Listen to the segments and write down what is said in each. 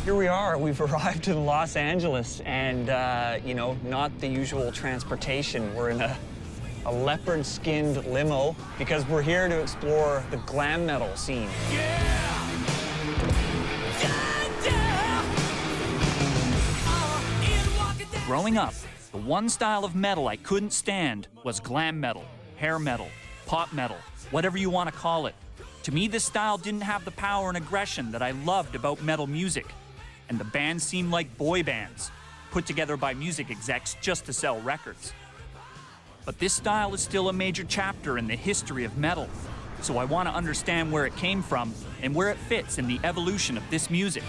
Here we are. We've arrived in Los Angeles, and, you know, not the usual transportation. We're in a leopard-skinned limo because we're here to explore the glam metal scene. Growing up, the one style of metal I couldn't stand was glam metal, hair metal, pop metal, whatever you want to call it. To me, this style didn't have the power and aggression that I loved about metal music. And the bands seemed like boy bands, put together by music execs just to sell records. But this style is still a major chapter in the history of metal, so I want to understand where it came from and where it fits in the evolution of this music.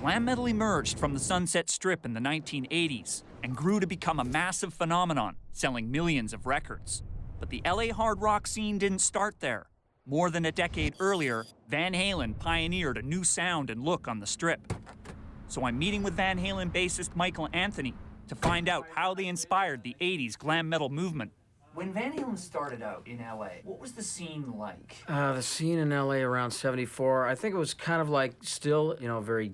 Glam metal emerged from the Sunset Strip in the 1980s and grew to become a massive phenomenon, selling millions of records. But the LA hard rock scene didn't start there. More than a decade earlier, Van Halen pioneered a new sound and look on the Strip. So I'm meeting with Van Halen bassist Michael Anthony to find out how they inspired the 80s glam metal movement. When Van Halen started out in LA, what was the scene like? The scene in LA around 74, I think it was kind of like still, you know, very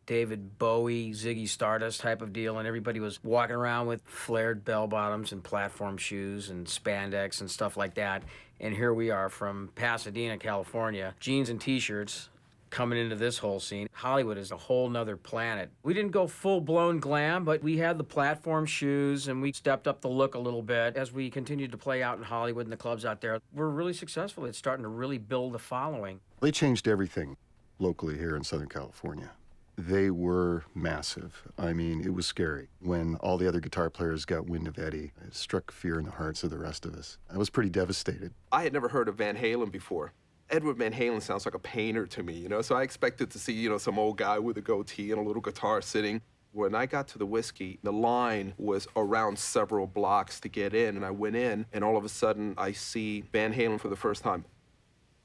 David Bowie, Ziggy Stardust type of deal, and everybody was walking around with flared bell-bottoms and platform shoes and spandex and stuff like that. And here we are from Pasadena, California, jeans and T-shirts, coming into this whole scene. Hollywood is a whole nother planet. We didn't go full-blown glam, but we had the platform shoes, and we stepped up the look a little bit as we continued to play out in Hollywood and the clubs out there. We're really successful. It's starting to really build a following. They changed everything locally here in Southern California. They were massive. I mean, it was scary. When all the other guitar players got wind of Eddie, it struck fear in the hearts of the rest of us. I was pretty devastated. I had never heard of Van Halen before. Edward Van Halen sounds like a painter to me, you know? So I expected to see, you know, some old guy with a goatee and a little guitar sitting. When I got to the whiskey, the line was around several blocks to get in, and I went in, and all of a sudden I see Van Halen for the first time.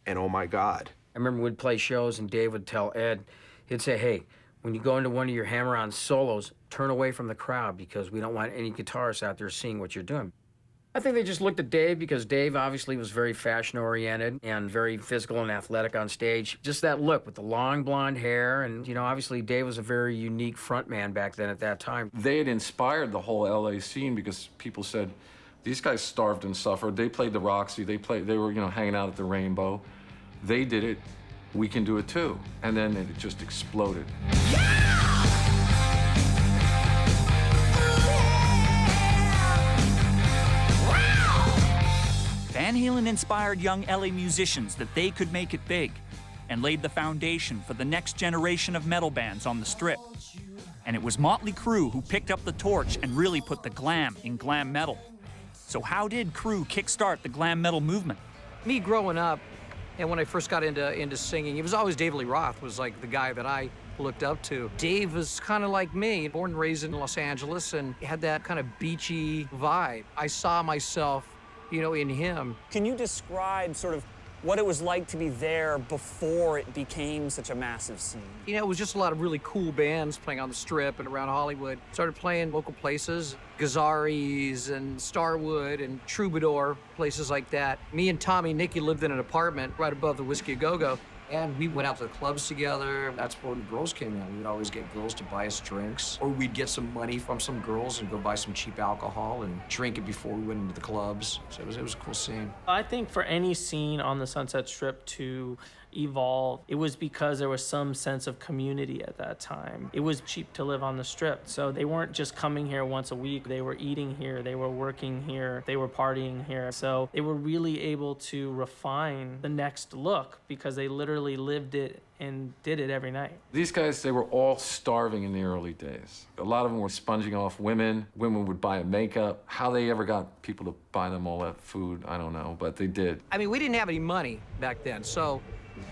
And oh my God. I remember we'd play shows and Dave would tell Ed, he'd say, hey, when you go into one of your hammer-on solos, turn away from the crowd because we don't want any guitarists out there seeing what you're doing. I think they just looked at Dave because Dave obviously was very fashion-oriented and very physical and athletic on stage. Just that look with the long blonde hair, and, you know, obviously Dave was a very unique frontman back then at that time. They had inspired the whole LA scene because people said, these guys starved and suffered. They played the Roxy, they were, you know, hanging out at the Rainbow. They did it. We can do it too. And then it just exploded. Van Halen inspired young LA musicians that they could make it big and laid the foundation for the next generation of metal bands on the Strip. And it was Motley Crue who picked up the torch and really put the glam in glam metal. So how did Crue kickstart the glam metal movement? Me growing up, and when I first got into singing, it was always David Lee Roth was like the guy that I looked up to. Dave was kind of like me, born and raised in Los Angeles, and had that kind of beachy vibe. I saw myself, you know, in him. Can you describe sort of what it was like to be there before it became such a massive scene? You know, it was just a lot of really cool bands playing on the Strip and around Hollywood. Started playing local places, Gazzarri's and Starwood and Troubadour, places like that. Me and Tommy Nicky lived in an apartment right above the Whiskey A Go-Go, And we went out to the clubs together. That's where the girls came in. We'd always get girls to buy us drinks, or we'd get some money from some girls and go buy some cheap alcohol and drink it before we went into the clubs. So it was a cool scene. I think for any scene on the Sunset Strip to evolve, it was because there was some sense of community at that time. It was cheap to live on the Strip, so they weren't just coming here once a week. They were eating here, they were working here, they were partying here. So they were really able to refine the next look because they literally lived it and did it every night. These guys, they were all starving in the early days. A lot of them were sponging off women. Women would buy makeup. How they ever got people to buy them all that food, I don't know, but they did. I mean, we didn't have any money back then, so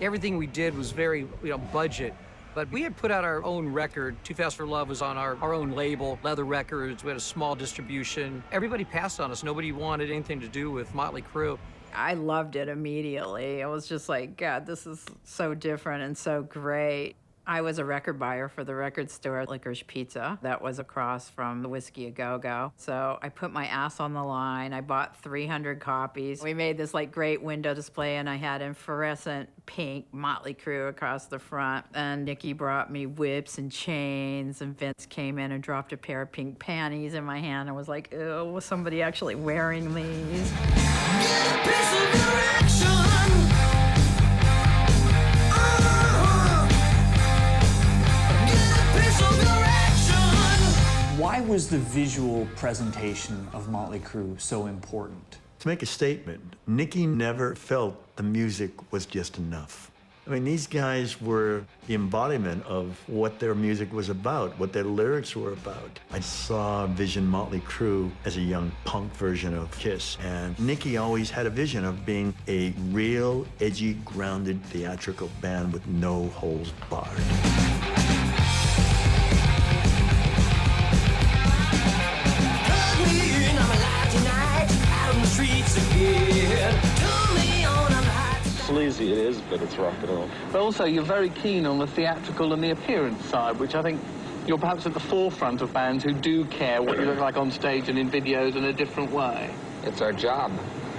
everything we did was very, budget. But we had put out our own record. Too Fast for Love was on our own label, Leather Records. We had a small distribution. Everybody passed on us. Nobody wanted anything to do with Motley Crue. I loved it immediately. I was just like, God, this is so different and so great. I was a record buyer for the record store, Licorice Pizza, that was across from the Whiskey A Go-Go. So I put my ass on the line. I bought 300 copies. We made this great window display, and I had in fluorescent pink Motley Crue across the front. And Nikki brought me whips and chains, and Vince came in and dropped a pair of pink panties in my hand. I was like, ew, was somebody actually wearing these? Why was the visual presentation of Motley Crue so important? To make a statement, Nicky never felt the music was just enough. I mean, these guys were the embodiment of what their music was about, what their lyrics were about. I saw Vision Motley Crue as a young punk version of Kiss, and Nicky always had a vision of being a real, edgy, grounded, theatrical band with no holes barred. Sleazy it is, but it's rock and roll. But also, you're very keen on the theatrical and the appearance side, which I think you're perhaps at the forefront of bands who do care what you look like on stage and in videos in a different way. It's our job.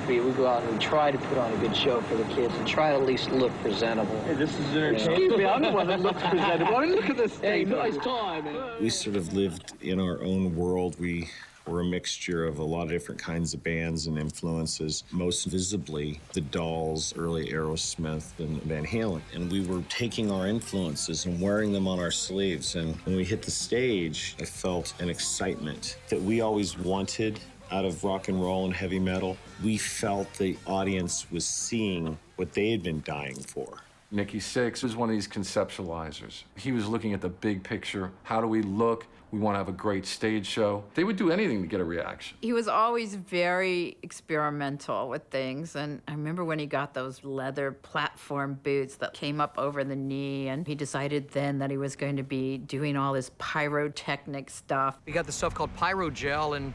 We go out and we try to put on a good show for the kids and try to at least look presentable. Hey, this is entertaining. Excuse me, I'm the one that looks presentable. I mean, look at this. Hey, nice time. We sort of lived in our own world. We were a mixture of a lot of different kinds of bands and influences, most visibly the Dolls, early Aerosmith, and Van Halen. And we were taking our influences and wearing them on our sleeves. And when we hit the stage, I felt an excitement that we always wanted out of rock and roll and heavy metal. We felt the audience was seeing what they had been dying for. Nikki Sixx was one of these conceptualizers. He was looking at the big picture. How do we look? We want to have a great stage show. They would do anything to get a reaction. He was always very experimental with things. And I remember when he got those leather platform boots that came up over the knee, and he decided then that he was going to be doing all this pyrotechnic stuff. We got this stuff called Pyrogel, and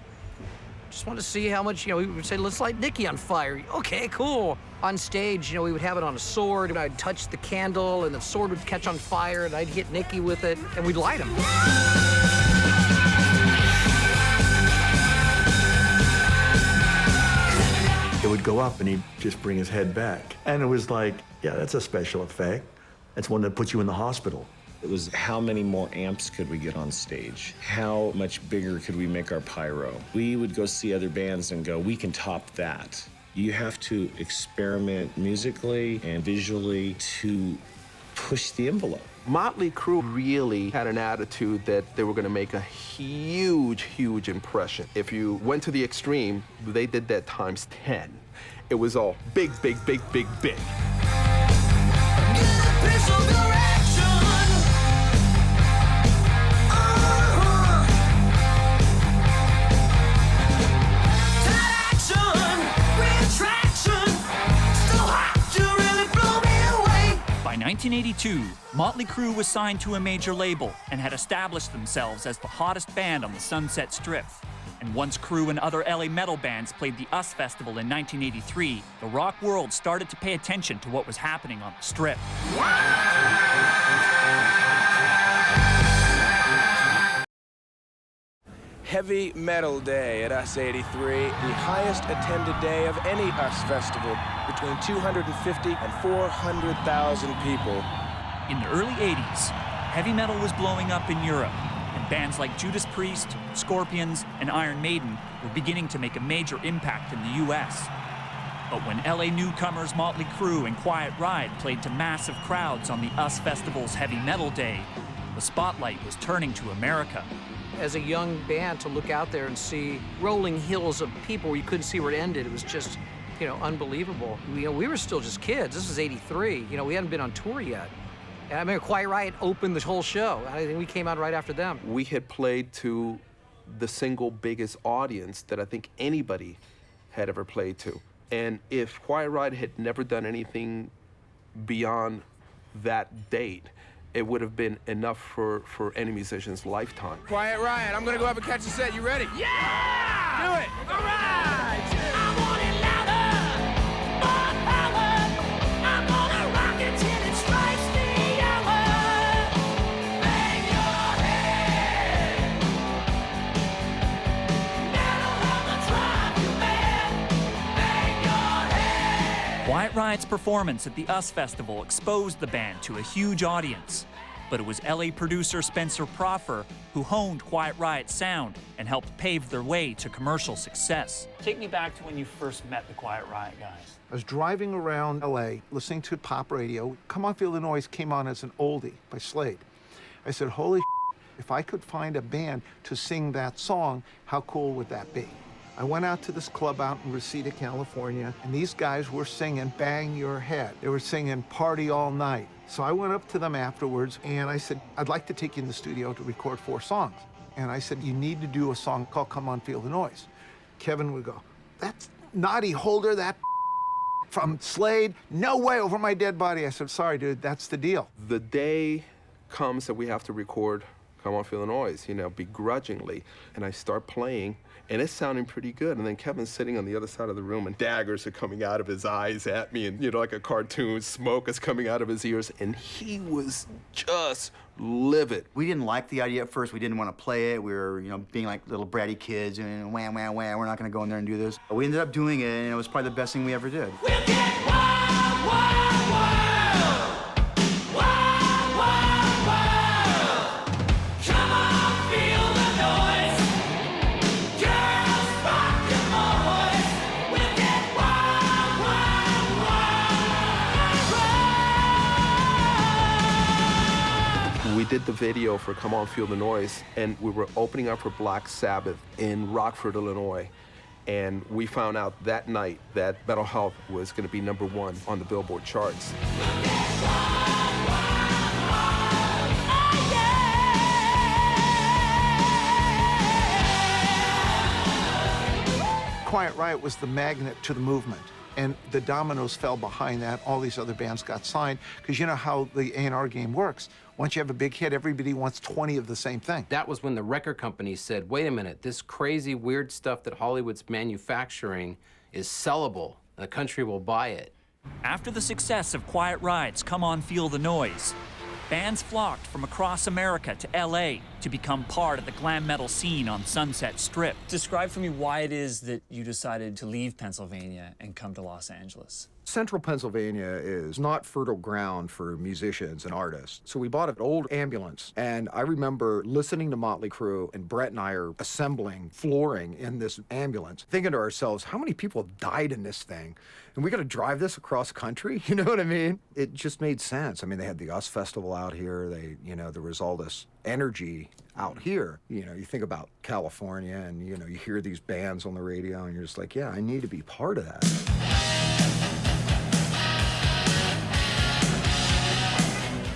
just want to see how much, we would say, let's light Nicky on fire. Okay, cool. On stage, we would have it on a sword, and I'd touch the candle, and the sword would catch on fire, and I'd hit Nicky with it, and we'd light him. It would go up and he'd just bring his head back. And it was like, yeah, that's a special effect. That's one that puts you in the hospital. It was how many more amps could we get on stage? How much bigger could we make our pyro? We would go see other bands and go, we can top that. You have to experiment musically and visually to push the envelope. Motley Crue really had an attitude that they were going to make a huge, huge impression. If you went to the extreme, they did that times 10. It was all big, big, big, big, big. By 1982, Motley Crue was signed to a major label and had established themselves as the hottest band on the Sunset Strip. And once Crue and other LA metal bands played the US Festival in 1983, the rock world started to pay attention to what was happening on the Strip. Heavy Metal Day at US 83, the highest attended day of any US festival, between 250 and 400,000 people. In the early 80s, heavy metal was blowing up in Europe, and bands like Judas Priest, Scorpions, and Iron Maiden were beginning to make a major impact in the US. But when LA newcomers Motley Crue and Quiet Riot played to massive crowds on the US Festival's Heavy Metal Day, the spotlight was turning to America. As a young band, to look out there and see rolling hills of people where you couldn't see where it ended, it was just, unbelievable. We were still just kids. This was '83. We hadn't been on tour yet. And I remember Quiet Riot opened the whole show. I think we came out right after them. We had played to the single biggest audience that I think anybody had ever played to. And if Quiet Riot had never done anything beyond that date, it would have been enough for any musician's lifetime. Quiet Riot, I'm gonna go up and catch a set. You ready? Yeah! Do it! All right! I want it louder, more power. I'm gonna rock it till it strikes the hour. Bang your head. Metal on the drive, you man. Bang your head. Quiet Riot's performance at the US Festival exposed the band to a huge audience. But it was LA producer Spencer Proffer who honed Quiet Riot's sound and helped pave their way to commercial success. Take me back to when you first met the Quiet Riot guys. I was driving around LA listening to pop radio. Come On Feel the Noise came on as an oldie by Slade. I said, holy if I could find a band to sing that song, how cool would that be? I went out to this club out in Reseda, California, and these guys were singing Bang Your Head. They were singing Party All Night. So I went up to them afterwards and I said, I'd like to take you in the studio to record 4 songs. And I said, you need to do a song called Come On Feel the Noise. Kevin would go, that's Noddy Holder, that from Slade? No way, over my dead body. I said, sorry, dude, that's the deal. The day comes that we have to record Come On Feel the Noise, begrudgingly. And I start playing, and it's sounding pretty good. And then Kevin's sitting on the other side of the room, and daggers are coming out of his eyes at me, and, like a cartoon, smoke is coming out of his ears. And he was just livid. We didn't like the idea at first. We didn't want to play it. We were, being like little bratty kids, and wham, wham, wham. We're not going to go in there and do this. But we ended up doing it, and it was probably the best thing we ever did. We'll get wild, wild, wild. Wild, wild, wild. Come on, feel the noise. Girls, rock your boys. We'll get wild, wild, wild. We did the video for Come On Feel the Noise, and we were opening up for Black Sabbath in Rockford, Illinois. And we found out that night that Metal Health was going to be #1 on the Billboard charts. Quiet Riot was the magnet to the movement. And the dominoes fell behind that. All these other bands got signed. Because you know how the A&R game works. Once you have a big hit, everybody wants 20 of the same thing. That was when the record companies said, wait a minute, this crazy, weird stuff that Hollywood's manufacturing is sellable. The country will buy it. After the success of Quiet Riot's Come On Feel the Noise, bands flocked from across America to LA to become part of the glam metal scene on Sunset Strip. Describe for me why it is that you decided to leave Pennsylvania and come to Los Angeles. Central Pennsylvania is not fertile ground for musicians and artists. So we bought an old ambulance, and I remember listening to Motley Crue, and Brett and I are assembling flooring in this ambulance, thinking to ourselves, how many people have died in this thing? And we got to drive this across country? You know what I mean? It just made sense. I mean, they had the US Festival out here. There was all this energy out here. You think about California, and, you hear these bands on the radio, and you're just like, yeah, I need to be part of that.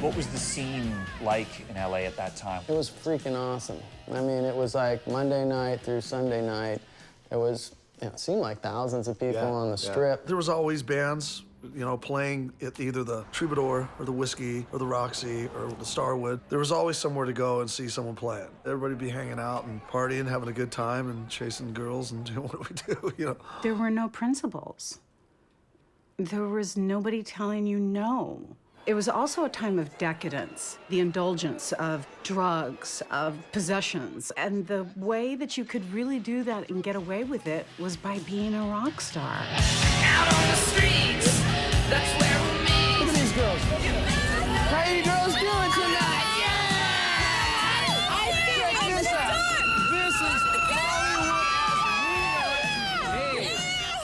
What was the scene like in LA at that time? It was freaking awesome. I mean, it was like Monday night through Sunday night. It was, it seemed like thousands of people on the Strip. There was always bands, playing at either the Troubadour or the Whiskey or the Roxy or the Starwood. There was always somewhere to go and see someone playing. Everybody'd be hanging out and partying, having a good time and chasing girls and doing what we do, There were no principles. There was nobody telling you no. It was also a time of decadence, the indulgence of drugs, of possessions. And the way that you could really do that and get away with it was by being a rock star. Out on the streets, that's where we meet. Look at these girls. How you girls doing tonight? Check this out. This is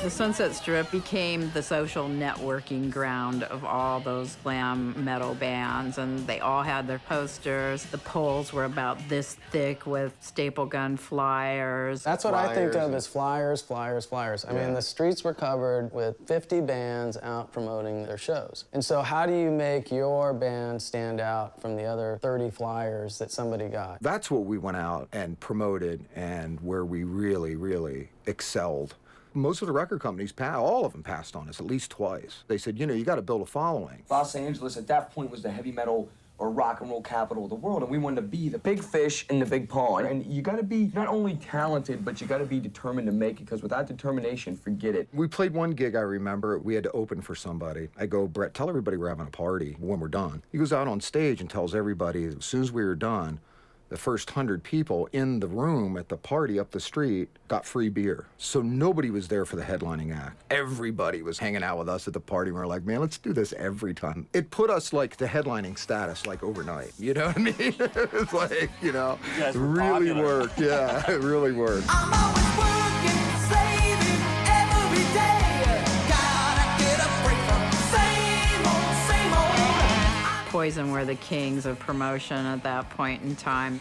The Sunset Strip became the social networking ground of all those glam metal bands, and they all had their posters. The poles were about this thick with staple gun flyers. That's what I think of as flyers, flyers, flyers. I mean, the streets were covered with 50 bands out promoting their shows. And so how do you make your band stand out from the other 30 flyers that somebody got? That's what we went out and promoted and where we really, really excelled. Most of the record companies, all of them passed on us at least twice. They said, you know, you got to build a following. Los Angeles at that point was the heavy metal or rock and roll capital of the world, and we wanted to be the big fish in the big pond. And you got to be not only talented, but you got to be determined to make it, because without determination, forget it. We played one gig, I remember. We had to open for somebody. I go, Brett, tell everybody we're having a party when we're done. He goes out on stage and tells everybody as soon as we were done, the first 100 people in the room at the party up the street got free beer. So nobody was there for the headlining act. Everybody was hanging out with us at the party. We were like, man, let's do this every time. It put us like the headlining status like overnight. You know what I mean? It's like, you know, it really worked. Yeah, it really worked. I'm always working, saving every day. Gotta get a break from same old. Poison were the kings of promotion at that point in time,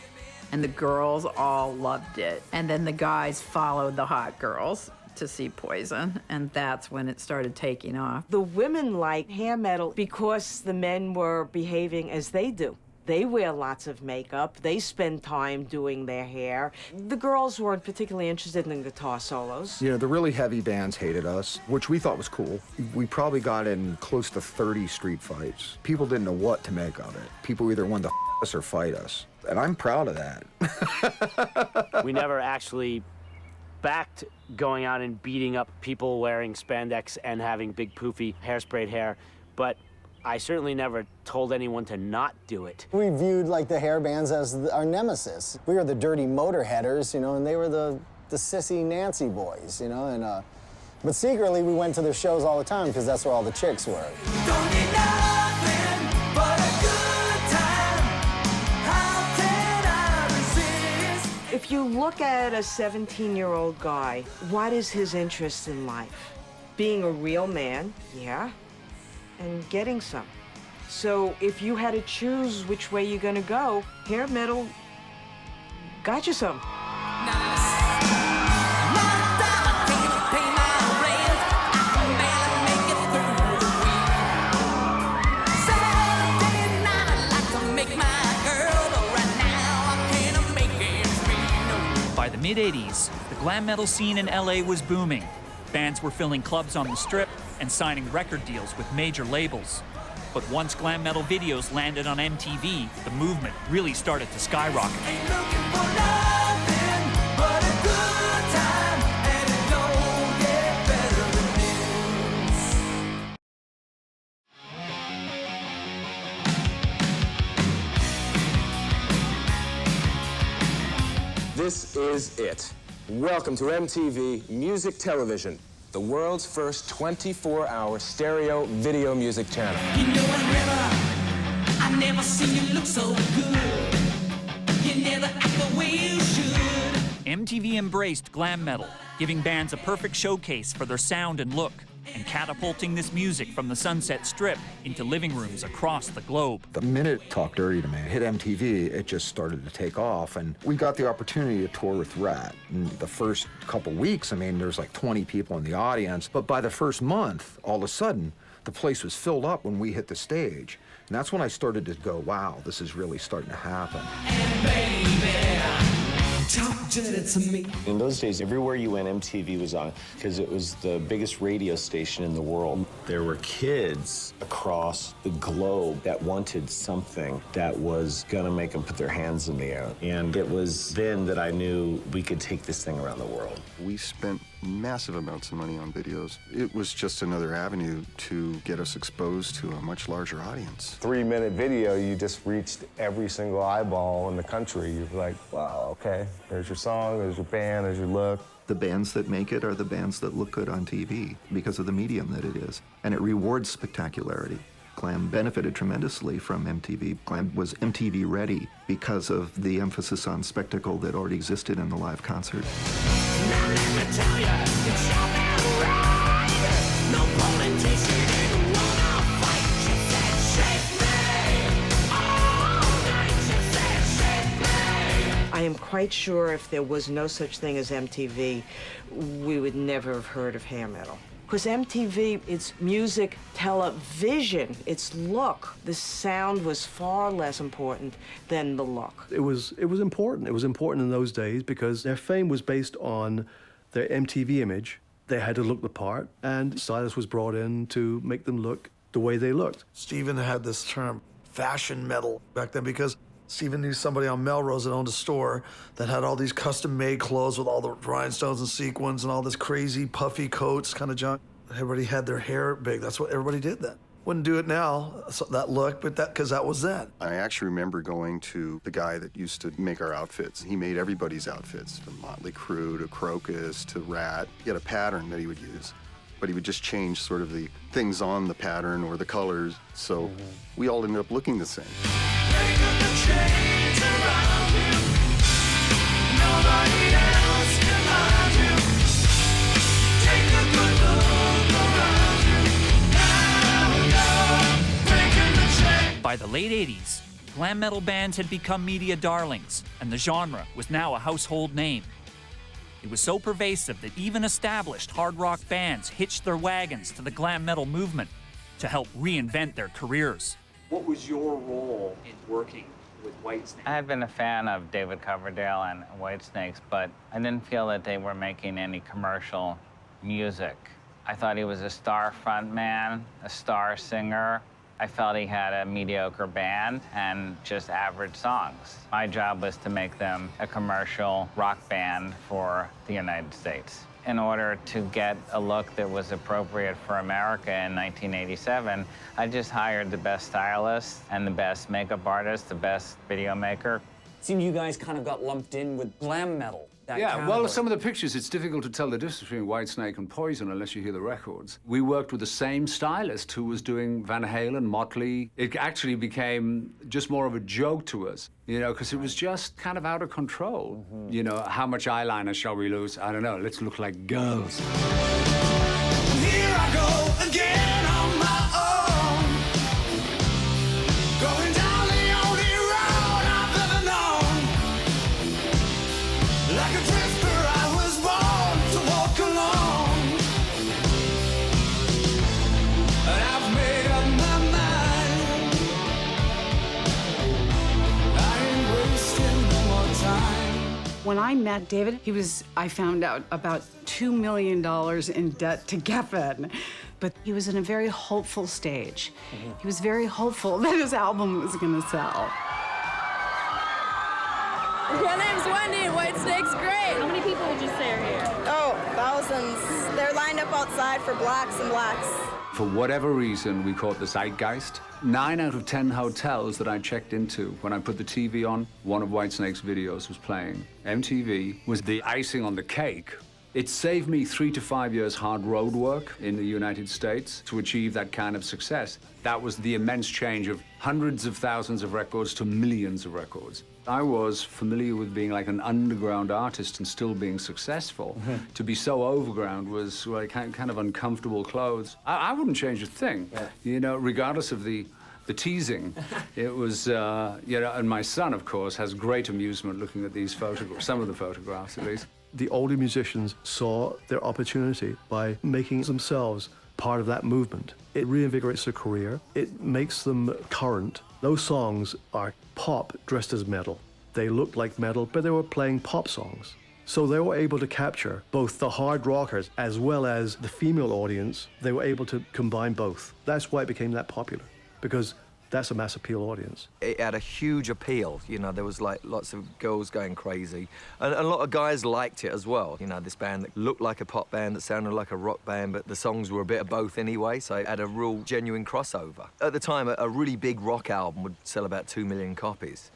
and the girls all loved it. And then the guys followed the hot girls to see Poison, and that's when it started taking off. The women liked hair metal because the men were behaving as they do. They wear lots of makeup. They spend time doing their hair. The girls weren't particularly interested in the guitar solos. You know, the really heavy bands hated us, which we thought was cool. We probably got in close to 30 street fights. People didn't know what to make of it. People either wanted to us or fight us. And I'm proud of that. We never actually backed going out and beating up people wearing spandex and having big poofy hairsprayed hair, but I certainly never told anyone to not do it. We viewed like the hair bands as our nemesis. We were the dirty motorheaders, you know, and they were the sissy Nancy boys, you know, and but secretly we went to their shows all the time because that's where all the chicks were. Don't need nothing but a good time. How can I resist? If you look at a 17-year-old guy, what is his interest in life? Being a real man, yeah, and getting some. So if you had to choose which way you're gonna go, hair metal got you some. By the mid-'80s, the glam metal scene in LA was booming. Bands were filling clubs on the Strip and signing record deals with major labels. But once glam metal videos landed on MTV, the movement really started to skyrocket. This is it. Welcome to MTV Music Television, the world's first 24-hour stereo video music channel. You know what, River? I never seen you look so good. You never act the way you should. MTV embraced glam metal, giving bands a perfect showcase for their sound and look, and catapulting this music from the Sunset Strip into living rooms across the globe. The minute Talk Dirty to Me hit MTV, it just started to take off, and we got the opportunity to tour with Rat. In the first couple weeks, I mean, there's like 20 people in the audience, but by the first month, all of a sudden, the place was filled up when we hit the stage. And that's when I started to go, wow, this is really starting to happen. Talk dirty to me. In those days, everywhere you went, MTV was on, because it was the biggest radio station in the world. There were kids across the globe that wanted something that was gonna make them put their hands in the air. And it was then that I knew we could take this thing around the world. We spent massive amounts of money on videos. It was just another avenue to get us exposed to a much larger audience. 3-minute video, you just reached every single eyeball in the country. You're like, wow, okay, there's your song, there's your band, there's your look. The bands that make it are the bands that look good on TV because of the medium that it is. And it rewards spectacularity. Glam benefited tremendously from MTV. Glam was MTV ready because of the emphasis on spectacle that already existed in the live concert. Now let me tell ya, it's your man right. No politician didn't wanna fight. She said, shake me. All night she said, shake me. I am quite sure if there was no such thing as MTV, we would never have heard of hair metal. Because MTV, it's music, television, it's look. The sound was far less important than the look. It was important. It was important in those days because their fame was based on their MTV image. They had to look the part, and stylists was brought in to make them look the way they looked. Steven had this term, fashion metal, back then because Steven knew somebody on Melrose that owned a store that had all these custom-made clothes with all the rhinestones and sequins and all this crazy puffy coats kind of junk. Everybody had their hair big. That's what everybody did then. Wouldn't do it now, that look, but because that was then. I actually remember going to the guy that used to make our outfits. He made everybody's outfits, from Motley Crue to Crocus to Rat. He had a pattern that he would use, but he would just change sort of the things on the pattern or the colors, so we all ended up looking the same. By the late 80s, glam metal bands had become media darlings, and the genre was now a household name. It was so pervasive that even established hard rock bands hitched their wagons to the glam metal movement to help reinvent their careers. What was your role in working with Whitesnake? I had been a fan of David Coverdale and Whitesnakes, but I didn't feel that they were making any commercial music. I thought he was a star frontman, a star singer. I felt he had a mediocre band and just average songs. My job was to make them a commercial rock band for the United States. In order to get a look that was appropriate for America in 1987, I just hired the best stylist and the best makeup artist, the best video maker. Seemed you guys kind of got lumped in with glam metal. Yeah, well, some of the pictures, it's difficult to tell the difference between Whitesnake and Poison unless you hear the records. We worked with the same stylist who was doing Van Halen, Motley. It actually became just more of a joke to us, you know, because it was just kind of out of control. You know, how much eyeliner shall we lose? I don't know, let's look like girls. Here I go again on my own, going down the only road I've ever known. Like a drifter, I was born to walk alone. And I've made up my mind. I ain't wasting no more time. When I met David, I found out, about $2 million in debt to Geffen. But he was in a very hopeful stage. He was very hopeful that his album was gonna sell. My name's Wendy, and Whitesnake's great. How many people would you say are here? Oh, thousands. They're lined up outside for blacks and blacks. For whatever reason, we caught the zeitgeist. 9 out of 10 hotels that I checked into, when I put the TV on, one of Whitesnake's videos was playing. MTV was the icing on the cake. It saved me 3 to 5 years hard road work in the United States to achieve that kind of success. That was the immense change of hundreds of thousands of records to millions of records. I was familiar with being like an underground artist and still being successful. To be so overground was like kind of uncomfortable clothes. I wouldn't change a thing, you know, regardless of the teasing. It was, you know, and my son, of course, has great amusement looking at these photographs, some of the photographs at least. The older musicians saw their opportunity by making themselves part of that movement. It reinvigorates their career. It makes them current. Those songs are pop dressed as metal. They looked like metal, but they were playing pop songs. So they were able to capture both the hard rockers as well as the female audience. They were able to combine both. That's why it became that popular, because That's a mass appeal audience. It had a huge appeal. You know, there was like lots of girls going crazy. And a lot of guys liked it as well. You know, this band that looked like a pop band, that sounded like a rock band, but the songs were a bit of both anyway, so it had a real genuine crossover. At the time, a really big rock album would sell about 2 million copies.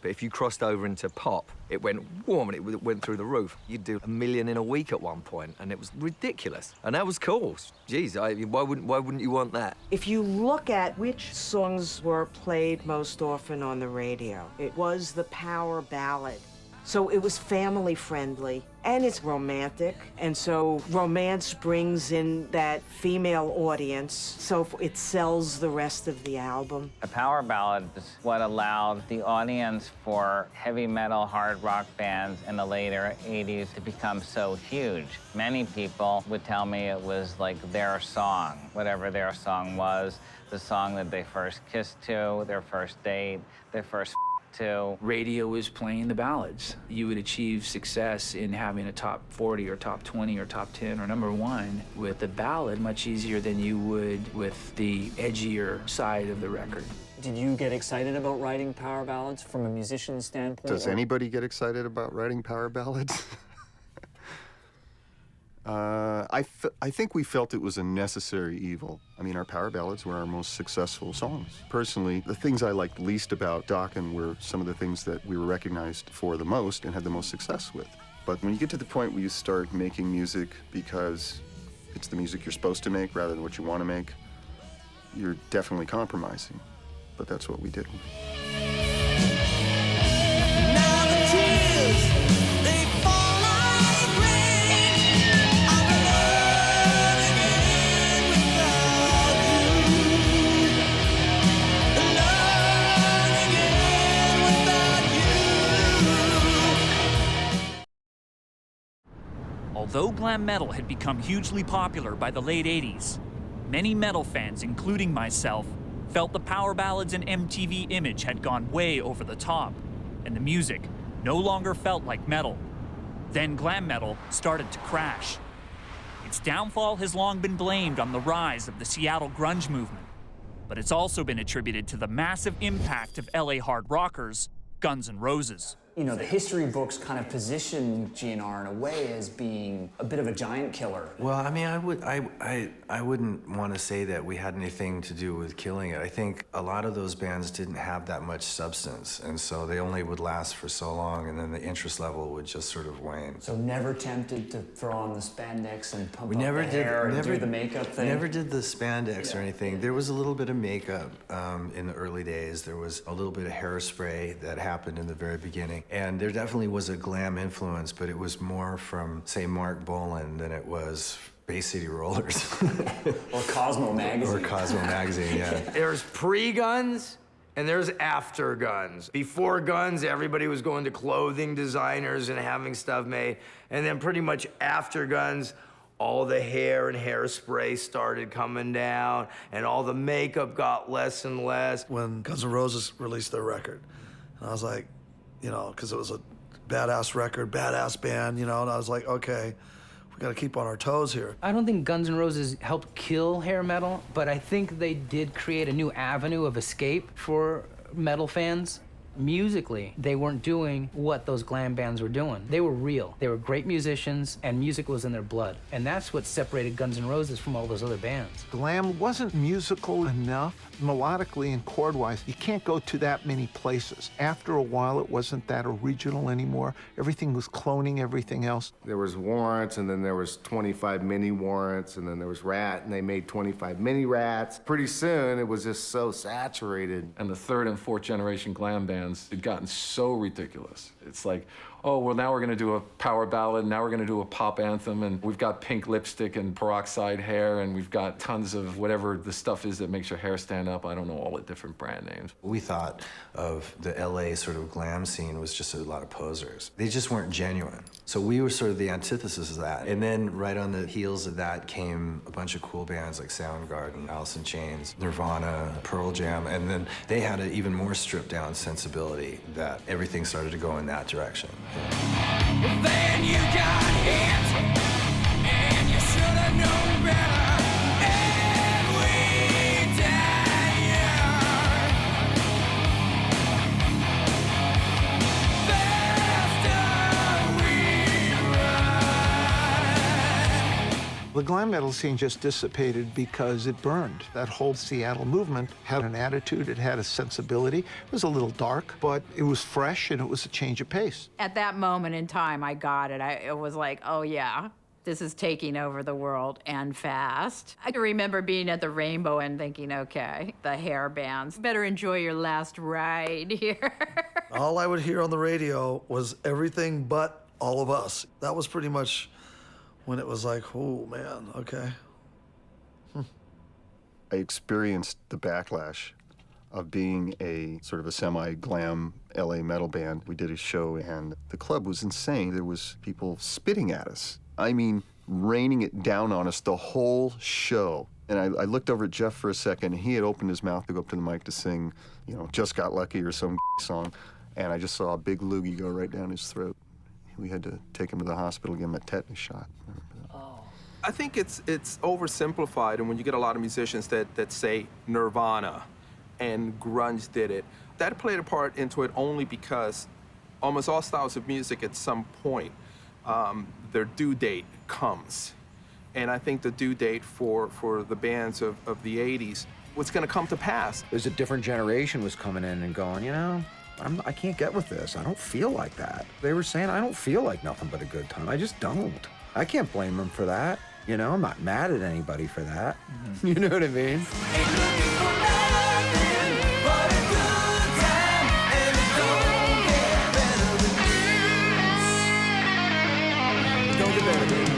But if you crossed over into pop, it went warm and it went through the roof. You'd do 1 million in a week at one point, and it was ridiculous. And that was cool. Geez, why wouldn't you want that? If you look at which songs were played most often on the radio, it was the power ballad. So it was family friendly and it's romantic. And so romance brings in that female audience, so it sells the rest of the album. A power ballad is what allowed the audience for heavy metal, hard rock bands in the later 80s to become so huge. Many people would tell me it was like their song, whatever their song was, the song that they first kissed to, their first date, their first to. Radio was playing the ballads. You would achieve success in having a top 40 or top 20 or top 10 or #1 with the ballad much easier than you would with the edgier side of the record. Did you get excited about writing power ballads from a musician's standpoint? Does anybody get excited about writing power ballads? I think we felt it was a necessary evil. I mean, our power ballads were our most successful songs. Personally, the things I liked least about Dokken were some of the things that we were recognized for the most and had the most success with. But when you get to the point where you start making music because it's the music you're supposed to make rather than what you want to make, you're definitely compromising. But that's what we did. Now the tears, they fall like rain. I'm alone again without you. Alone again without you. Although glam metal had become hugely popular by the late 80s, many metal fans, including myself, felt the power ballads and MTV image had gone way over the top, and the music no longer felt like metal. Then glam metal started to crash. Its downfall has long been blamed on the rise of the Seattle grunge movement, but it's also been attributed to the massive impact of LA hard rockers, Guns N' Roses. You know, the history books kind of position GNR in a way as being a bit of a giant killer. Well, I mean, I wouldn't want to say that we had anything to do with killing it. I think a lot of those bands didn't have that much substance, and so they only would last for so long, and then the interest level would just sort of wane. So never tempted to throw on the spandex and pump up the hair and do the makeup thing? Never did the spandex or anything. There was a little bit of makeup in the early days. There was a little bit of hairspray that happened in the very beginning. And there definitely was a glam influence, but it was more from, say, Mark Bolan than it was Bay City Rollers. Or Cosmo Magazine. Or Cosmo Magazine, yeah. There's pre-Guns and there's after Guns. Before Guns, everybody was going to clothing designers and having stuff made. And then pretty much after Guns, all the hair and hairspray started coming down and all the makeup got less and less. When Guns N' Roses released their record, and I was like, you know, because it was a badass record, badass band, you know, and I was like, okay, we gotta keep on our toes here. I don't think Guns N' Roses helped kill hair metal, but I think they did create a new avenue of escape for metal fans. Musically, they weren't doing what those glam bands were doing. They were real. They were great musicians, and music was in their blood. And that's what separated Guns N' Roses from all those other bands. Glam wasn't musical enough, melodically and chord-wise. You can't go to that many places. After a while, it wasn't that original anymore. Everything was cloning everything else. There was Warrants, and then there was 25 mini Warrants, and then there was Rat, and they made 25 mini Rats. Pretty soon, it was just so saturated. And the third and fourth generation glam bands had gotten so ridiculous. It's like, oh, well, now we're gonna do a power ballad, now we're gonna do a pop anthem, and we've got pink lipstick and peroxide hair, and we've got tons of whatever the stuff is that makes your hair stand up. I don't know all the different brand names. We thought of the LA sort of glam scene was just a lot of posers. They just weren't genuine. So we were sort of the antithesis of that. And then right on the heels of that came a bunch of cool bands like Soundgarden, Alice in Chains, Nirvana, Pearl Jam, and then they had an even more stripped down sensibility that everything started to go in that direction. Then you got hit, and you should have known better. And we died young. The glam metal scene just dissipated because it burned. That whole Seattle movement had an attitude, it had a sensibility. It was a little dark, but it was fresh and it was a change of pace. At that moment in time, I got it. It was like, oh yeah, this is taking over the world and fast. I can remember being at the Rainbow and thinking, okay, the hair bands, better enjoy your last ride here. All I would hear on the radio was everything but All of Us. That was pretty much when it was like, oh man, okay. I experienced the backlash of being a sort of a semi-glam LA metal band. We did a show and the club was insane. There was people spitting at us. I mean, raining it down on us the whole show. And I looked over at Jeff for a second. He had opened his mouth to go up to the mic to sing, you know, Just Got Lucky or some song. And I just saw a big loogie go right down his throat. We had to take him to the hospital, give him a tetanus shot. I think it's oversimplified, and when you get a lot of musicians that say Nirvana and grunge did it, that played a part into it only because almost all styles of music at some point, their due date comes. And I think the due date for the bands of the 80s was gonna come to pass. There's a different generation was coming in and going, you know, I can't get with this. I don't feel like that. They were saying, I don't feel like nothing but a good time. I just don't. I can't blame them for that. You know, I'm not mad at anybody for that. Mm-hmm. You know what I mean? Don't get better, baby.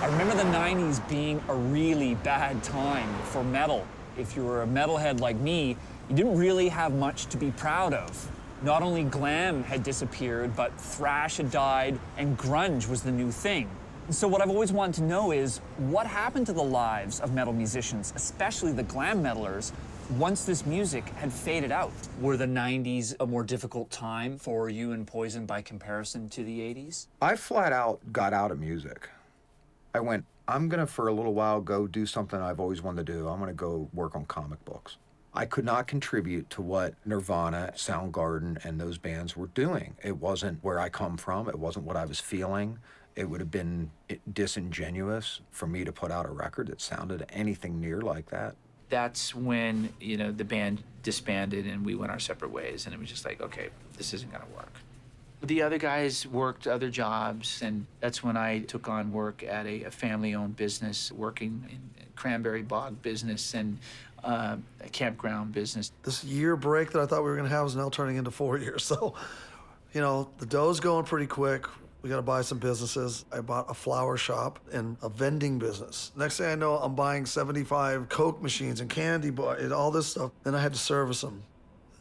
I remember the 90s being a really bad time for metal. If you were a metalhead like me, you didn't really have much to be proud of. Not only glam had disappeared, but thrash had died, and grunge was the new thing. And so what I've always wanted to know is, what happened to the lives of metal musicians, especially the glam metalers, once this music had faded out? Were the 90s a more difficult time for you and Poison by comparison to the 80s? I flat out got out of music. I went, I'm gonna for a little while go do something I've always wanted to do. I'm gonna go work on comic books. I could not contribute to what Nirvana, Soundgarden, and those bands were doing. It wasn't where I come from. It wasn't what I was feeling. It would have been disingenuous for me to put out a record that sounded anything near like that. That's when, you know, the band disbanded and we went our separate ways, and it was just like, okay, this isn't gonna work. The other guys worked other jobs, and that's when I took on work at a family-owned business, working in cranberry bog business and a campground business. This year break that I thought we were gonna have is now turning into 4 years. So, you know, the dough's going pretty quick. We gotta buy some businesses. I bought a flower shop and a vending business. Next thing I know, I'm buying 75 Coke machines and candy bar and all this stuff. Then I had to service them.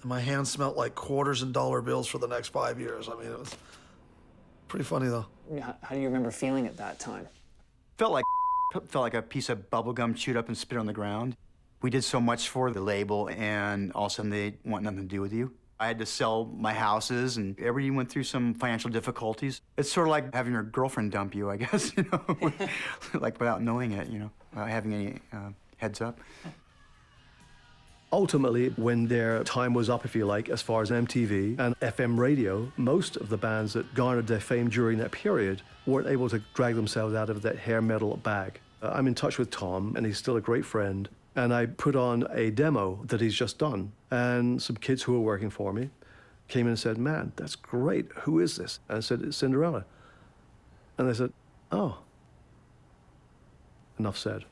And my hands smelled like quarters and dollar bills for the next 5 years. I mean, it was pretty funny though. How do you remember feeling at that time? Felt like a piece of bubble gum chewed up and spit on the ground. We did so much for the label, and all of a sudden they want nothing to do with you. I had to sell my houses, and everybody went through some financial difficulties. It's sort of like having your girlfriend dump you, I guess, you know, like without knowing it, you know, without having any heads up. Ultimately, when their time was up, if you like, as far as MTV and FM radio, most of the bands that garnered their fame during that period weren't able to drag themselves out of that hair metal bag. I'm in touch with Tom, and he's still a great friend. And I put on a demo that he's just done. And some kids who were working for me came in and said, man, that's great. Who is this? And I said, it's Cinderella. And they said, oh. Enough said.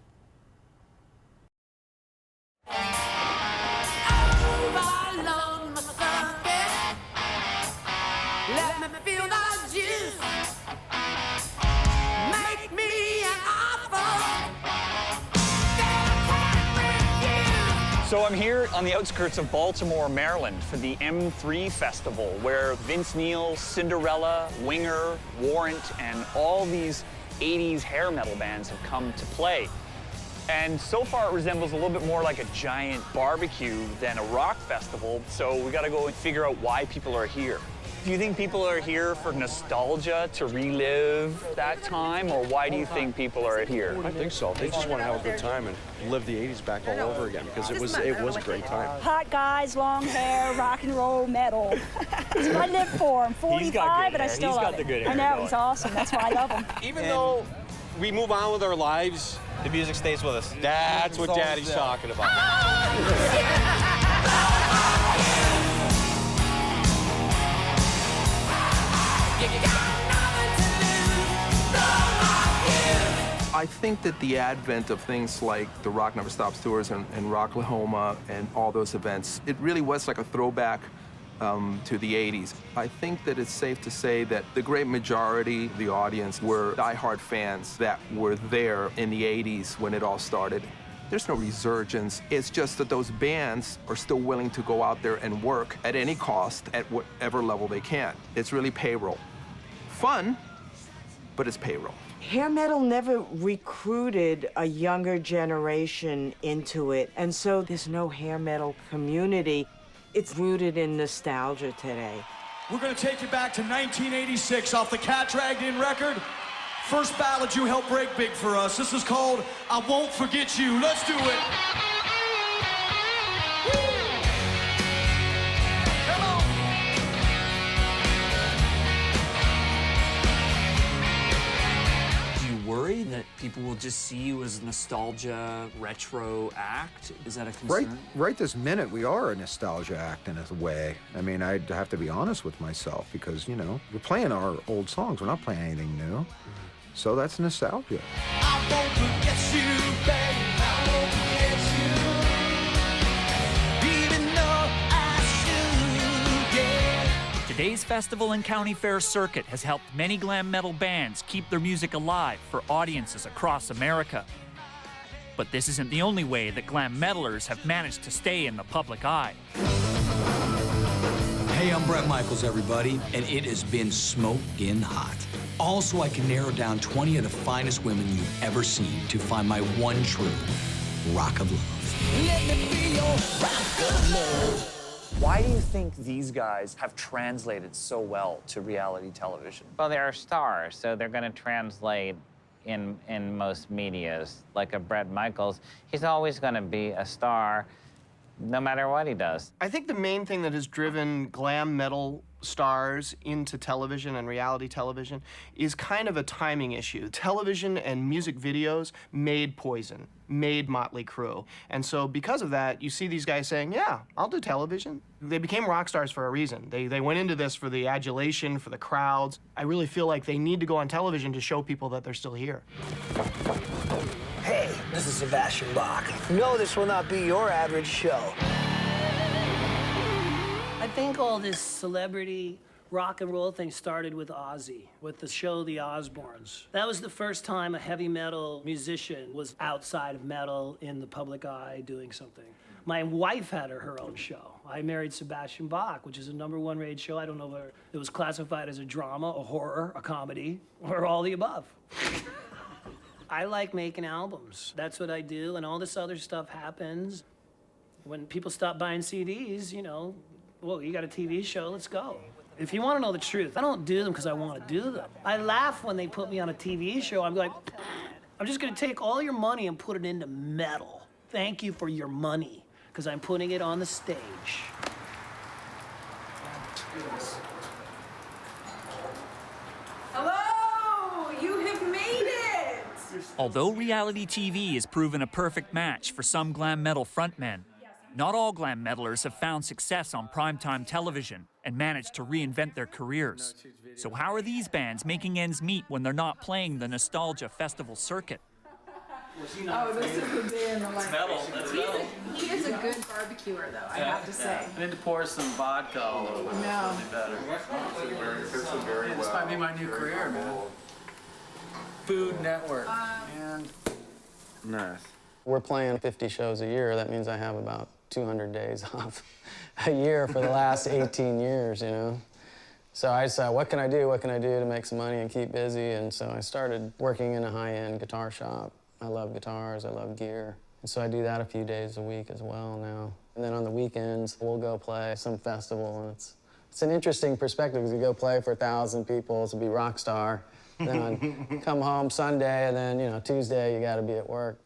Let me feel the juice. Make me an offer. So I'm here on the outskirts of Baltimore, Maryland for the M3 Festival, where Vince Neil, Cinderella, Winger, Warrant, and all these 80s hair metal bands have come to play. And so far it resembles a little bit more like a giant barbecue than a rock festival, so we gotta go and figure out why people are here. Do you think people are here for nostalgia, to relive that time, or why do you think people are here? I think so. They just want to have a good time and live the 80s back all over again because it was a great time. Hot guys, long hair, rock and roll, metal. That's what I live for. I'm 45 and I still love it. I know, he's awesome. That's why I love him. Even though we move on with our lives, the music stays with us. That's what Daddy's talking about. I think that the advent of things like the Rock Never Stops tours and Rocklahoma and all those events, it really was like a throwback to the 80s. I think that it's safe to say that the great majority of the audience were diehard fans that were there in the 80s when it all started. There's no resurgence. It's just that those bands are still willing to go out there and work at any cost at whatever level they can. It's really payroll. Fun, but it's payroll. Hair metal never recruited a younger generation into it, and so there's no hair metal community. It's rooted in nostalgia today. We're gonna take you back to 1986 off the Cat Dragged In record. First ballad you helped break big for us. This is called I Won't Forget You. Let's do it. Worry that people will just see you as a nostalgia retro act? Is that a concern? Right this minute, we are a nostalgia act in a way. I mean, I'd have to be honest with myself because, you know, we're playing our old songs. We're not playing anything new. So that's nostalgia. I won't forget you, babe. I won't forget you. Even though I should, yeah. Today's festival and county fair circuit has helped many glam metal bands keep their music alive for audiences across America. But this isn't the only way that glam metalers have managed to stay in the public eye. Hey, I'm Bret Michaels, everybody, and it has been smoking hot. Also, I can narrow down 20 of the finest women you've ever seen to find my one true rock of love. Let me be your rock of love. Why do you think these guys have translated so well to reality television? Well, they're stars, so they're going to translate in most medias. Like a Bret Michaels, he's always going to be a star no matter what he does. I think the main thing that has driven glam metal stars into television and reality television is kind of a timing issue. Television and music videos made Poison, made Motley Crue. And so because of that, you see these guys saying, yeah, I'll do television. They became rock stars for a reason. They went into this for the adulation, for the crowds. I really feel like they need to go on television to show people that they're still here. Hey, this is Sebastian Bach. No, this will not be your average show. I think all this celebrity rock and roll thing started with Ozzy, with the show The Osbournes. That was the first time a heavy metal musician was outside of metal in the public eye doing something. My wife had her own show. I married Sebastian Bach, which is a #1 rated show. I don't know whether it was classified as a drama, a horror, a comedy, or all the above. I like making albums. That's what I do, and all this other stuff happens. When people stop buying CDs, you know, well, you got a TV show, let's go. If you want to know the truth, I don't do them because I want to do them. I laugh when they put me on a TV show. I'm like, I'm just going to take all your money and put it into metal. Thank you for your money, because I'm putting it on the stage. Hello! You have made it! Although reality TV has proven a perfect match for some glam metal frontmen, not all glam metalers have found success on primetime television and managed to reinvent their careers. So how are these bands making ends meet when they're not playing the nostalgia festival circuit? Oh, this is the day in the life. metal. That's metal. He is a good barbecuer, though, I have to say. I need to pour some vodka all over. No. Better. This might be my new career, man. Food Network. And Nice. We're playing 50 shows a year. That means I have about 200 days off a year for the last 18 years, you know? So I decided, what can I do? What can I do to make some money and keep busy? And so I started working in a high-end guitar shop. I love guitars, I love gear. And so I do that a few days a week as well now. And then on the weekends, we'll go play some festival, and it's It's an interesting perspective because you go play for 1,000 people to be rock star, then come home Sunday, and then, you know, Tuesday you got to be at work.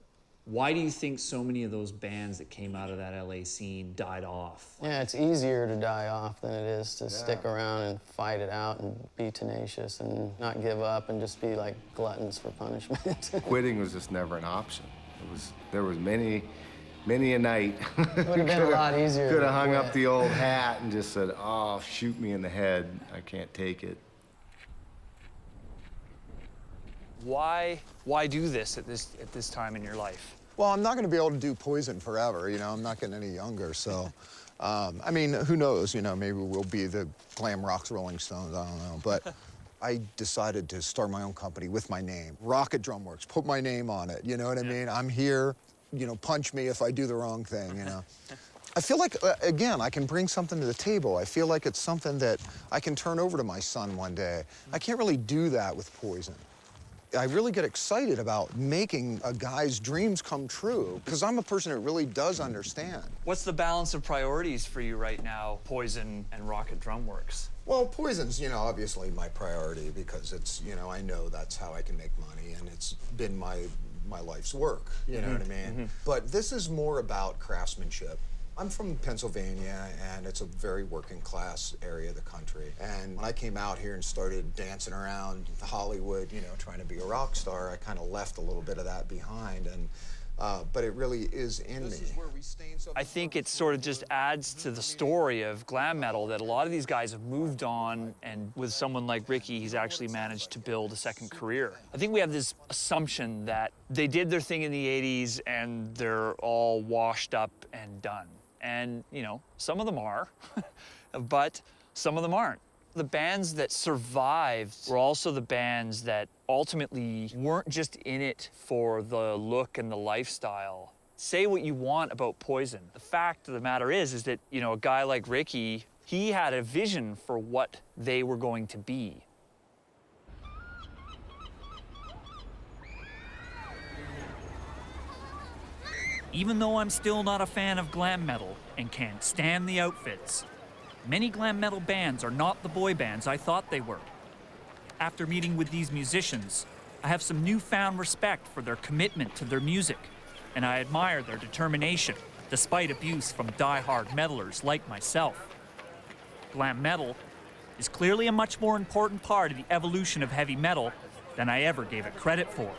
Why do you think so many of those bands that came out of that LA scene died off? Yeah, it's easier to die off than it is to stick around and fight it out and be tenacious and not give up and just be like gluttons for punishment. Quitting was just never an option. There was many a night. It would have been a lot easier. Could have hung up the old hat and just said, "Oh, shoot me in the head. I can't take it." Why do this at this time in your life? Well, I'm not going to be able to do Poison forever. You know, I'm not getting any younger, so. I mean, who knows? You know, maybe we'll be the glam rock Rolling Stones. I don't know, but. I decided to start my own company with my name, Rocket Drum Works. Put my name on it. You know what I mean? I'm here. You know, punch me if I do the wrong thing. You know. I feel like, again, I can bring something to the table. I feel like it's something that I can turn over to my son one day. I can't really do that with Poison. I really get excited about making a guy's dreams come true, because I'm a person that really does understand. What's the balance of priorities for you right now, Poison and Rocket Drum Works? Well, Poison's, you know, obviously my priority because it's, you know, I know that's how I can make money, and it's been my life's work, you know what I mean? But this is more about craftsmanship. I'm from Pennsylvania, and it's a very working class area of the country. And when I came out here and started dancing around Hollywood, you know, trying to be a rock star, I kind of left a little bit of that behind. And but it really is in me. I think it sort of just adds to the story of glam metal that a lot of these guys have moved on, and with someone like Ricky, he's actually managed to build a second career. I think we have this assumption that they did their thing in the 80s and they're all washed up and done. And, you know, some of them are, but some of them aren't. The bands that survived were also the bands that ultimately weren't just in it for the look and the lifestyle. Say what you want about Poison. The fact of the matter is that, you know, a guy like Ricky, he had a vision for what they were going to be. Even though I'm still not a fan of glam metal and can't stand the outfits, many glam metal bands are not the boy bands I thought they were. After meeting with these musicians, I have some newfound respect for their commitment to their music, and I admire their determination, despite abuse from die-hard metalers like myself. Glam metal is clearly a much more important part of the evolution of heavy metal than I ever gave it credit for.